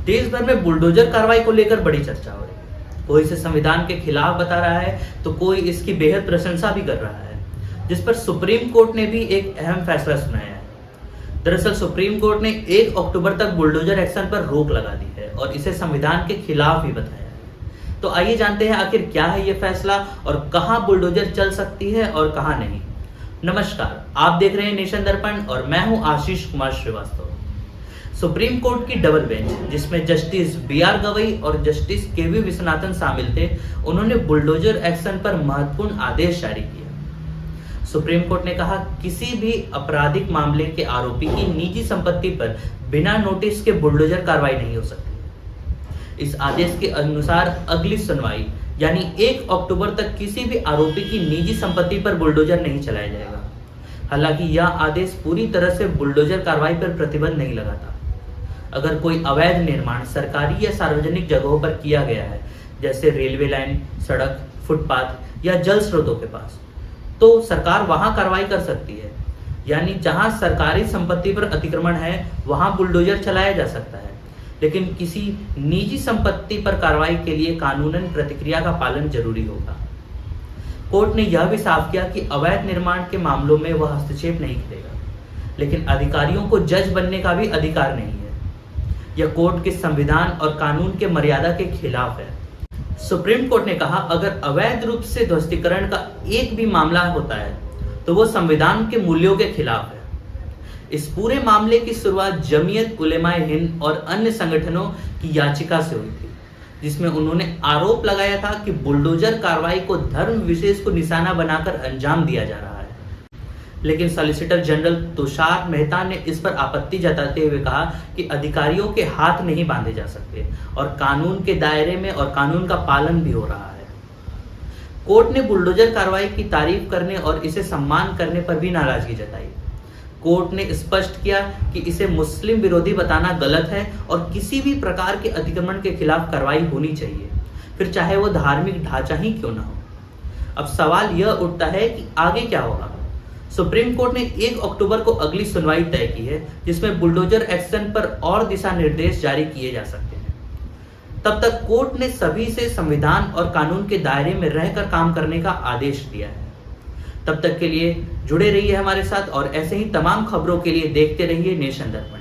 देश भर में बुलडोजर कार्रवाई को लेकर बड़ी चर्चा हो रही है। कोई इसे संविधान के खिलाफ बता रहा है तो कोई इसकी बेहद प्रशंसा भी कर रहा है, जिस पर सुप्रीम कोर्ट ने भी एक अहम फैसला सुनाया है। दरअसल सुप्रीम कोर्ट ने 1 अक्टूबर तक बुलडोजर एक्शन पर रोक लगा दी है और इसे संविधान के खिलाफ भी बताया है। तो आइए जानते हैं आखिर क्या है ये फैसला और कहां बुलडोजर चल सकती है और कहां नहीं। नमस्कार, आप देख रहे हैं नेशन दर्पण और मैं हूं आशीष कुमार श्रीवास्तव। सुप्रीम कोर्ट की डबल बेंच, जिसमें जस्टिस BR गवई और जस्टिस KV विश्वनाथन शामिल थे, उन्होंने बुलडोजर एक्शन पर महत्वपूर्ण आदेश जारी किया। सुप्रीम कोर्ट ने कहा, किसी भी आपराधिक मामले के आरोपी की निजी संपत्ति पर बिना नोटिस के बुलडोजर कार्रवाई नहीं हो सकती। इस आदेश के अनुसार अगली सुनवाई यानी 1 अक्टूबर तक किसी भी आरोपी की निजी संपत्ति पर बुलडोजर नहीं चलाया जाएगा। हालांकि यह आदेश पूरी तरह से बुलडोजर कार्रवाई पर प्रतिबंध नहीं लगाता। अगर कोई अवैध निर्माण सरकारी या सार्वजनिक जगहों पर किया गया है, जैसे रेलवे लाइन, सड़क, फुटपाथ या जल स्रोतों के पास, तो सरकार वहां कार्रवाई कर सकती है। यानी जहां सरकारी संपत्ति पर अतिक्रमण है वहां बुलडोजर चलाया जा सकता है, लेकिन किसी निजी संपत्ति पर कार्रवाई के लिए कानूनन प्रतिक्रिया का पालन जरूरी होगा। कोर्ट ने यह भी साफ किया कि अवैध निर्माण के मामलों में वह हस्तक्षेप नहीं करेगा, लेकिन अधिकारियों को जज बनने का भी अधिकार नहीं है। यह कोर्ट के संविधान और कानून के मर्यादा के खिलाफ है। सुप्रीम कोर्ट ने कहा, अगर अवैध रूप से ध्वस्तीकरण का एक भी मामला होता है तो वो संविधान के मूल्यों के खिलाफ है। इस पूरे मामले की शुरुआत जमीयत उलेमाए हिंद और अन्य संगठनों की याचिका से हुई थी, जिसमें उन्होंने आरोप लगाया था कि बुलडोजर कार्रवाई को धर्म विशेष को निशाना बनाकर अंजाम दिया जा रहा है। लेकिन सॉलिसिटर जनरल तुषार मेहता ने इस पर आपत्ति जताते हुए कहा कि अधिकारियों के हाथ नहीं बांधे जा सकते और कानून के दायरे में और कानून का पालन भी हो रहा है। कोर्ट ने बुलडोजर कार्रवाई की तारीफ करने और इसे सम्मान करने पर भी नाराजगी जताई। कोर्ट ने स्पष्ट किया कि इसे मुस्लिम विरोधी बताना गलत है और किसी भी प्रकार के अतिक्रमण के खिलाफ कार्रवाई होनी चाहिए, फिर चाहे वो धार्मिक ढांचा ही क्यों ना हो। अब सवाल यह उठता है कि आगे क्या होगा। सुप्रीम कोर्ट ने 1 अक्टूबर को अगली सुनवाई तय की है, जिसमें बुलडोजर एक्शन पर और दिशा निर्देश जारी किए जा सकते हैं। तब तक कोर्ट ने सभी से संविधान और कानून के दायरे में रहकर काम करने का आदेश दिया है। तब तक के लिए जुड़े रहिए हमारे साथ और ऐसे ही तमाम खबरों के लिए देखते रहिए नेशन दर्पण।